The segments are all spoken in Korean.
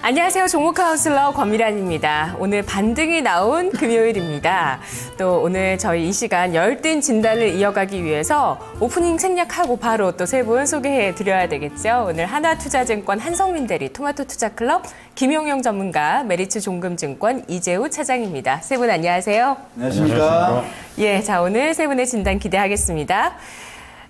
안녕하세요. 종목카운슬러 권미란입니다. 오늘 반등이 나온 금요일입니다. 또 오늘 저희 이 시간 열띤 진단을 이어가기 위해서 오프닝 생략하고 바로 또 세 분 소개해 드려야 되겠죠. 오늘 하나투자증권 한성민 대리, 토마토투자클럽 김용영 전문가, 메리츠 종금증권 이재우 차장입니다. 세 분 안녕하세요. 안녕하십니까. 예, 자 오늘 세 분의 진단 기대하겠습니다.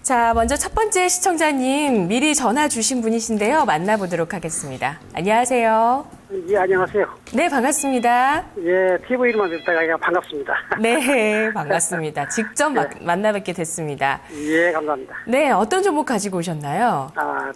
자, 먼저 첫 번째 시청자님 미리 전화 주신 분이신데요. 만나보도록 하겠습니다. 안녕하세요. 예, 안녕하세요. 네, 반갑습니다. 예, TV로만 듣다가 그냥 반갑습니다. 네, 반갑습니다. 직접 만나 뵙게 됐습니다. 예, 감사합니다. 네, 어떤 종목 가지고 오셨나요?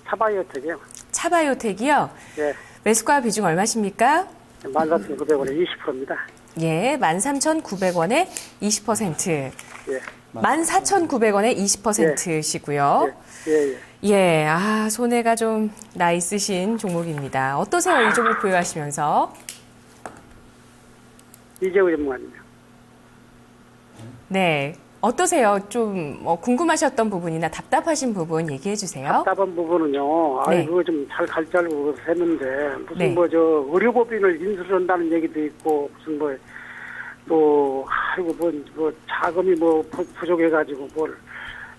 차바이오텍이요. 차바이오텍이요. 예, 매수가 비중 얼마십니까? 14,900원에 20%입니다. 예, 13,900원에 20%. 예, 14,900원에 20%시고요. 예, 예. 예, 손해가 좀 나 있으신 종목입니다. 어떠세요? 이 종목 보유하시면서? 이재우 전문가님. 네, 어떠세요? 좀 궁금하셨던 부분이나 답답하신 부분 얘기해 주세요. 답답한 부분은요, 네. 그거 좀 잘 갈 줄 알고 했는데, 무슨 네. 의료법인을 인수한다는 얘기도 있고, 무슨 자금이 부족해가지고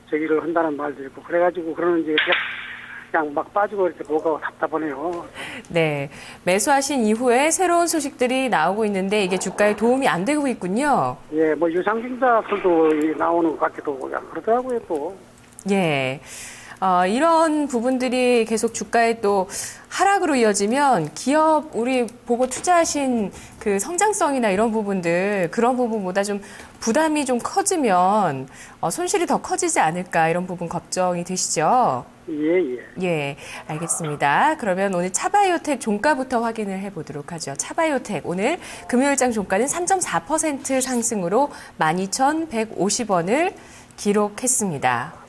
저기를 한다는 말도 있고, 그래가지고 그러는지 그냥 막 빠지고 이렇게 뭐가 답답하네요. 네, 매수하신 이후에 새로운 소식들이 나오고 있는데 이게 주가에 도움이 안 되고 있군요. 예, 유상증자들도 나오는 것 같기도 하고, 그러더라고요, 또. 예. 이런 부분들이 계속 주가에 또 하락으로 이어지면 기업 우리 보고 투자하신 그 성장성이나 이런 부분들 그런 부분보다 좀 부담이 좀 커지면 손실이 더 커지지 않을까 이런 부분 걱정이 되시죠? 예, 예. 예, 알겠습니다. 그러면 오늘 차바이오텍 종가부터 확인을 해보도록 하죠. 차바이오텍 오늘 금요일장 종가는 3.4% 상승으로 12,150원을 기록했습니다.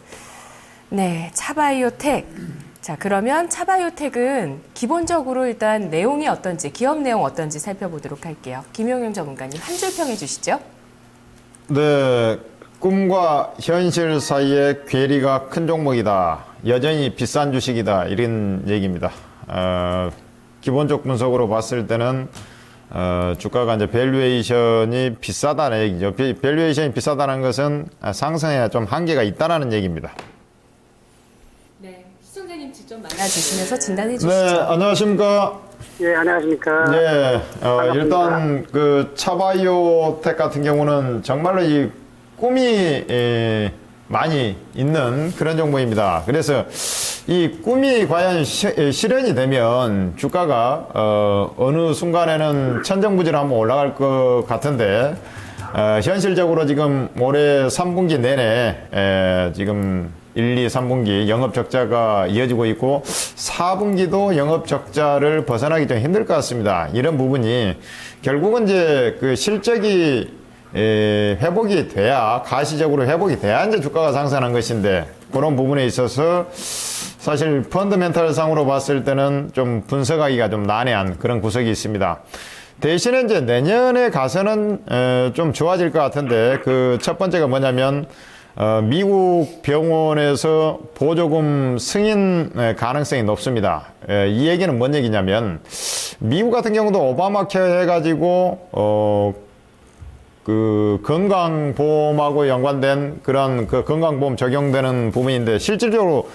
네, 차바이오텍. 자, 그러면 차바이오텍은 기본적으로 일단 내용이 어떤지, 기업 내용 어떤지 살펴보도록 할게요. 김용영 전문가님 한 줄 평해 주시죠. 네, 꿈과 현실 사이의 괴리가 큰 종목이다. 여전히 비싼 주식이다. 이런 얘기입니다. 기본적 분석으로 봤을 때는 주가가 이제 밸류에이션이 비싸다는 얘기죠. 밸류에이션이 비싸다는 것은 상승에 좀 한계가 있다는 얘기입니다. 네, 시청자님 직접 만나주시면서 진단해 주시죠. 네, 안녕하십니까. 예, 안녕하십니까. 네, 반갑습니다. 일단 그 차바이오텍 같은 경우는 정말로 이 꿈이 많이 있는 그런 종목입니다. 그래서 이 꿈이 과연 실현이 되면 주가가 어느 순간에는 천정부지로 한번 올라갈 것 같은데 현실적으로 지금 올해 3분기 내내 지금 1, 2, 3분기 영업 적자가 이어지고 있고 4분기도 영업 적자를 벗어나기 좀 힘들 것 같습니다. 이런 부분이 결국은 이제 그 실적이 회복이 돼야 가시적으로 회복이 돼야 이제 주가가 상승하는 것인데 그런 부분에 있어서 사실 펀더멘탈 상으로 봤을 때는 좀 분석하기가 좀 난해한 그런 구석이 있습니다. 대신에 이제 내년에 가서는 좀 좋아질 것 같은데 그 첫 번째가 뭐냐면 미국 병원에서 보조금 승인 가능성이 높습니다. 이 얘기는 뭔 얘기냐면 미국 같은 경우도 오바마 케어 해가지고 그 건강보험하고 연관된 그런 그 건강보험 적용되는 부분인데 실질적으로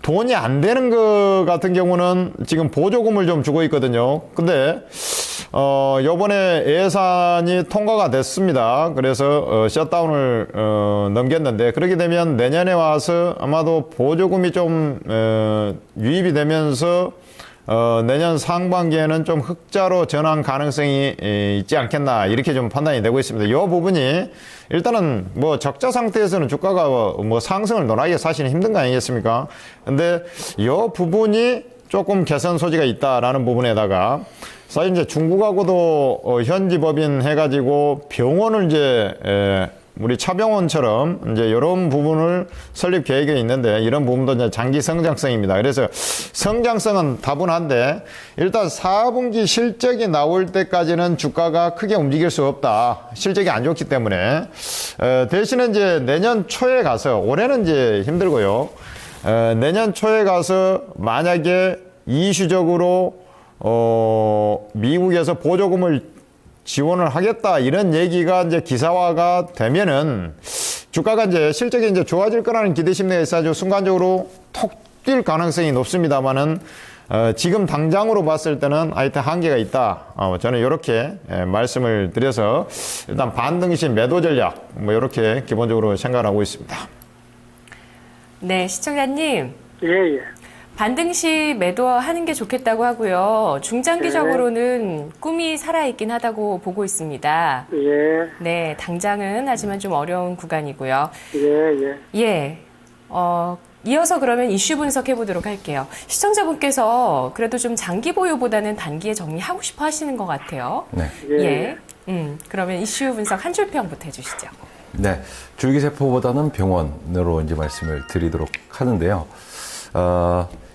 돈이 안 되는 것 같은 경우는 지금 보조금을 좀 주고 있거든요. 근데 요번에 예산이 통과가 됐습니다. 그래서 셧다운을 넘겼는데 그렇게 되면 내년에 와서 아마도 보조금이 좀 유입이 되면서 내년 상반기에는 좀 흑자로 전환 가능성이 있지 않겠나 이렇게 좀 판단이 되고 있습니다. 이 부분이 일단은 적자 상태에서는 주가가 상승을 논하기가 사실은 힘든 거 아니겠습니까? 근데 이 부분이 조금 개선 소지가 있다라는 부분에다가 사실 이제 중국하고도 현지 법인 해가지고 병원을 이제 우리 차병원처럼 이제 이런 부분을 설립 계획에 있는데 이런 부분도 이제 장기 성장성입니다. 그래서 성장성은 다분한데 일단 4분기 실적이 나올 때까지는 주가가 크게 움직일 수 없다. 실적이 안 좋기 때문에 대신에 이제 내년 초에 가서 올해는 이제 힘들고요. 내년 초에 가서 만약에 이슈적으로 미국에서 보조금을 지원을 하겠다 이런 얘기가 이제 기사화가 되면은 주가가 이제 실적이 이제 좋아질 거라는 기대 심리가 있어가지고 순간적으로 톡 뛸 가능성이 높습니다만은 지금 당장으로 봤을 때는 하여튼 한계가 있다. 저는 이렇게 말씀을 드려서 일단 반등시 매도 전략 뭐 이렇게 기본적으로 생각을 하고 있습니다. 네, 시청자님. 예, 예. 반등 시 매도하는 게 좋겠다고 하고요. 중장기적으로는 꿈이 살아있긴 하다고 보고 있습니다. 예, 네, 당장은 하지만 좀 어려운 구간이고요. 예, 예. 예, 이어서 그러면 이슈 분석해 보도록 할게요. 시청자분께서 그래도 좀 장기 보유보다는 단기에 정리하고 싶어 하시는 것 같아요. 네. 예. 그러면 이슈 분석 한 줄 평부터 해주시죠. 네. 줄기세포보다는 병원으로 이제 말씀을 드리도록 하는데요.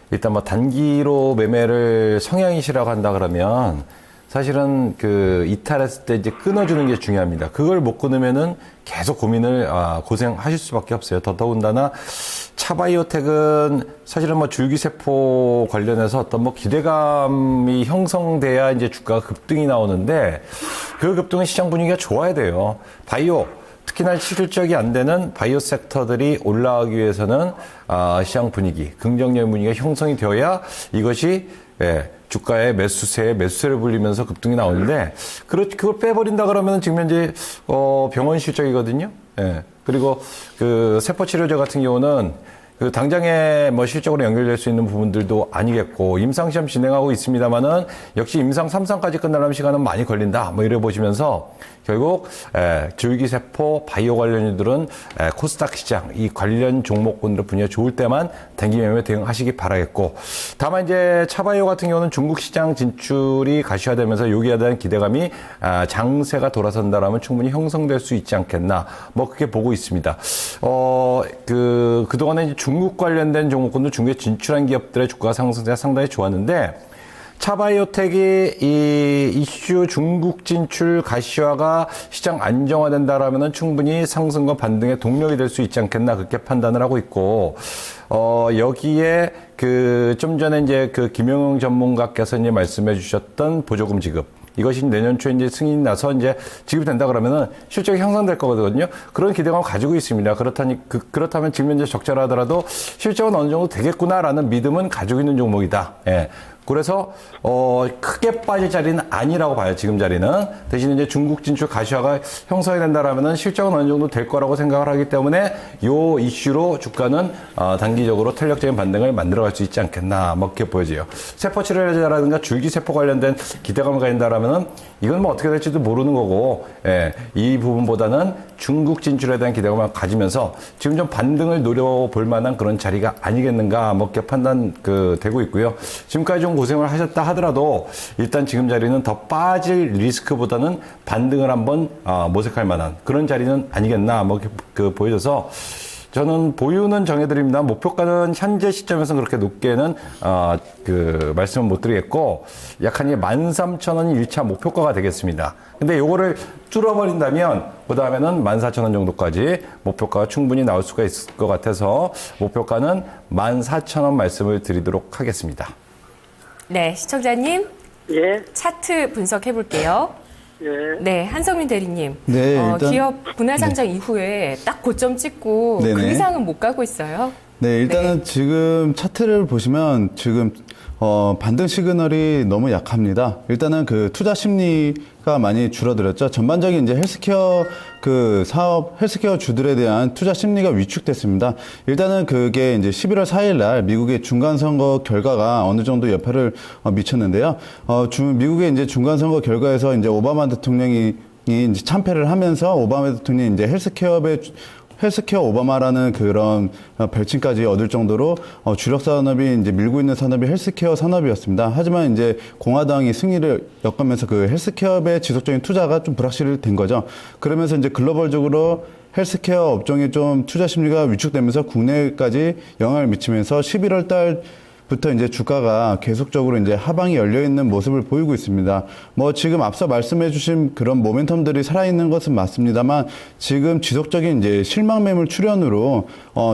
일단 뭐 단기로 매매를 성향이시라고 한다 그러면 사실은 그 이탈했을 때 이제 끊어주는 게 중요합니다. 그걸 못 끊으면은 계속 고민을, 고생하실 수밖에 없어요. 더더군다나 차바이오텍은 사실은 뭐 줄기세포 관련해서 어떤 뭐 기대감이 형성돼야 이제 주가가 급등이 나오는데 그 급등은 시장 분위기가 좋아야 돼요. 바이오, 특히나 실적이 안 되는 바이오 섹터들이 올라가기 위해서는 시장 분위기, 긍정적인 분위기가 형성이 되어야 이것이 주가의 매수세를 불리면서 급등이 나오는데 그걸 빼버린다 그러면 지금 현재 병원 실적이거든요. 예. 그리고 그 세포치료제 같은 경우는 그 당장에 뭐 실적으로 연결될 수 있는 부분들도 아니겠고 임상시험 진행하고 있습니다만은 역시 임상 3상까지 끝나려면 시간은 많이 걸린다. 뭐 이래 보시면서 결국 줄기세포 바이오 관련주들은 코스닥 시장 이 관련 종목군들 분위기가 좋을 때만 단기 매매 대응하시기 바라겠고 다만 이제 차바이오 같은 경우는 중국 시장 진출이 가시화되면서 여기에 대한 기대감이 장세가 돌아선다라면 충분히 형성될 수 있지 않겠나 뭐 그렇게 보고 있습니다. 그동안에 이제 중국 관련된 종목군들 중국에 진출한 기업들의 주가 상승세가 상당히 좋았는데 차바이오텍이 이 이슈 중국 진출 가시화가 시장 안정화된다라면 충분히 상승과 반등의 동력이 될 수 있지 않겠나 그렇게 판단을 하고 있고 여기에 그 좀 전에 이제 그 김영웅 전문가께서 이제 말씀해 주셨던 보조금 지급 이것이 내년 초에 이제 승인이 나서 이제 지급이 된다 그러면은 실적이 향상될 거거든요. 그런 기대감을 가지고 있습니다. 그렇다면 지금 현재 적절하더라도 실적은 어느 정도 되겠구나라는 믿음은 가지고 있는 종목이다. 예. 그래서 크게 빠질 자리는 아니라고 봐요. 지금 자리는 대신 이제 중국 진출 가시화가 형성이 된다라면은 실적은 어느 정도 될 거라고 생각을 하기 때문에 요 이슈로 주가는 단기적으로 탄력적인 반등을 만들어갈 수 있지 않겠나 뭐 이렇게 보여져요. 세포 치료제라든가 줄기세포 관련된 기대감을 가진다라면은 이건 뭐 어떻게 될지도 모르는 거고 이 부분보다는 중국 진출에 대한 기대감을 가지면서 지금 좀 반등을 노려볼 만한 그런 자리가 아니겠는가 뭐 이렇게 판단 되고 있고요. 지금까지 좀 고생을 하셨다 하더라도 일단 지금 자리는 더 빠질 리스크보다는 반등을 한번 모색할 만한 그런 자리는 아니겠나 뭐 이렇게 보여져서 저는 보유는 정해드립니다. 목표가는 현재 시점에서는 그렇게 높게는 말씀을 못 드리겠고 약한 13,000원이 1차 목표가가 되겠습니다. 근데 요거를 뚫어버린다면 그 다음에는 14,000원 정도까지 목표가가 충분히 나올 수가 있을 것 같아서 목표가는 14,000원 말씀을 드리도록 하겠습니다. 네, 시청자님. 예, 차트 분석해 볼게요. 예. 네, 한성민 대리님. 네, 일단 기업 분할 상장 이후에 딱 고점 찍고 그 네네. 이상은 못 가고 있어요. 네, 일단은 지금 차트를 보시면 지금 반등 시그널이 너무 약합니다. 일단은 그 투자 심리가 많이 줄어들었죠. 전반적인 이제 헬스케어 그 사업, 헬스케어 주들에 대한 투자 심리가 위축됐습니다. 일단은 그게 이제 11월 4일 날 미국의 중간선거 결과가 어느 정도 여파를 미쳤는데요. 미국의 이제 중간선거 결과에서 이제 오바마 대통령이 이제 참패를 하면서 오바마 대통령이 이제 헬스케어 오바마라는 그런 별칭까지 얻을 정도로 주력 산업이 이제 밀고 있는 산업이 헬스케어 산업이었습니다. 하지만 이제 공화당이 승리를 엮으면서 그 헬스케어의 지속적인 투자가 좀 불확실된 거죠. 그러면서 이제 글로벌적으로 헬스케어 업종이 좀 투자 심리가 위축되면서 국내까지 영향을 미치면서 11월 달 부터 이제 주가가 계속적으로 이제 하방이 열려 있는 모습을 보이고 있습니다. 뭐 지금 앞서 말씀해 주신 그런 모멘텀들이 살아있는 것은 맞습니다만 지금 지속적인 이제 실망 매물 출현으로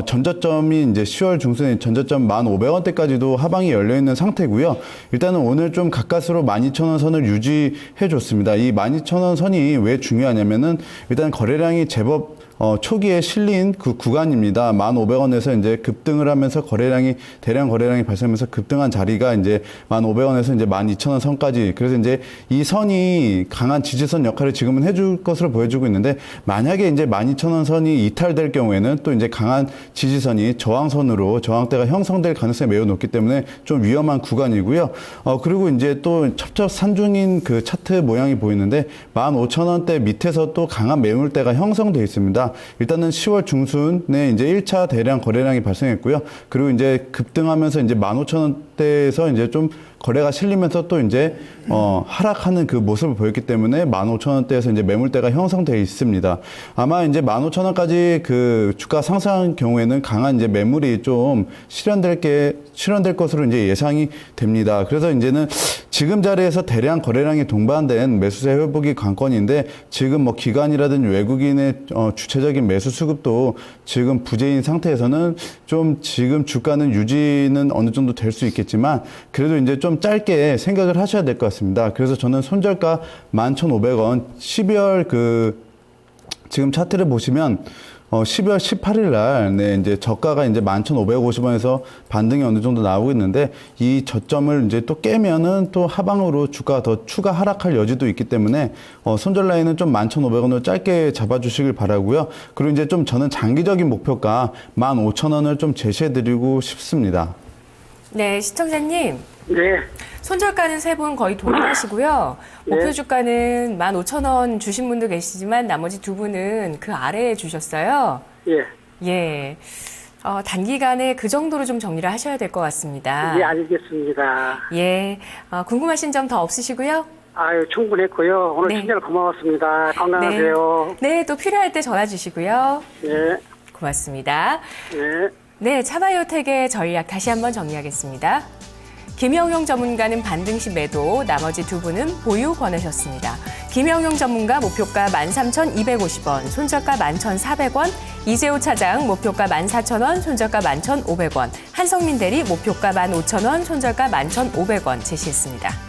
전저점이 이제 10월 중순에 전저점 1,500원대까지도 하방이 열려 있는 상태고요. 일단은 오늘 좀 가까스로 12,000원 선을 유지해 줬습니다. 이 12,000원 선이 왜 중요하냐면은 일단 거래량이 제법 초기에 실린 그 구간입니다. 1,500원에서 이제 급등을 하면서 대량 거래량이 발생하면서 급등한 자리가 이제 1,500원에서 이제 12,000원 선까지. 그래서 이제 이 선이 강한 지지선 역할을 지금은 해줄 것으로 보여주고 있는데 만약에 이제 12,000원 선이 이탈될 경우에는 또 이제 강한 지지선이 저항대가 형성될 가능성이 매우 높기 때문에 좀 위험한 구간이고요. 그리고 이제 또 첩첩산중인 그 차트 모양이 보이는데 15,000원대 밑에서 또 강한 매물대가 형성되어 있습니다. 일단은 10월 중순에 이제 1차 대량 거래량이 발생했고요. 그리고 이제 급등하면서 이제 15,000원대에서 이제 좀 거래가 실리면서 또 이제 하락하는 그 모습을 보였기 때문에 15,000원대에서 이제 매물대가 형성되어 있습니다. 아마 이제 15,000원까지 그 주가 상승한 경우에는 강한 이제 매물이 좀 실현될 것으로 이제 예상이 됩니다. 그래서 이제는 지금 자리에서 대량 거래량이 동반된 매수세 회복이 관건인데 지금 뭐 기관이라든지 외국인의 주체적인 매수 수급도 지금 부재인 상태에서는 좀 지금 주가는 유지는 어느 정도 될 수 있겠지만 그래도 이제 좀 짧게 생각을 하셔야 될 것 같습니다. 그래서 저는 손절가 11,500원 12월 지금 차트를 보시면 12월 18일 날, 이제 저가가 이제 11,550원에서 반등이 어느 정도 나오고 있는데, 이 저점을 이제 또 깨면은 또 하방으로 주가가 더 추가 하락할 여지도 있기 때문에, 손절 라인은 좀 11,500원으로 짧게 잡아주시길 바라고요. 그리고 이제 좀 저는 장기적인 목표가 15,000원을 좀 제시해드리고 싶습니다. 네, 시청자님. 네. 손절가는 세 분 거의 동일하시고요. 목표 주가는 15,000원 주신 분도 계시지만 나머지 두 분은 그 아래에 주셨어요. 예. 예. 단기간에 그 정도로 좀 정리를 하셔야 될 것 같습니다. 예, 알겠습니다. 예. 궁금하신 점 더 없으시고요? 아유, 충분했고요. 오늘 네. 친절 고마웠습니다. 건강하세요. 네, 또 필요할 때 전화 주시고요. 예. 고맙습니다. 예. 네, 차바이오텍의 전략 다시 한번 정리하겠습니다. 김영용 전문가는 반등 시 매도, 나머지 두 분은 보유 권하셨습니다. 김영용 전문가 목표가 13,250원, 손절가 11,400원, 이재호 차장 목표가 14,000원, 손절가 11,500원, 한성민 대리 목표가 15,000원, 손절가 11,500원 제시했습니다.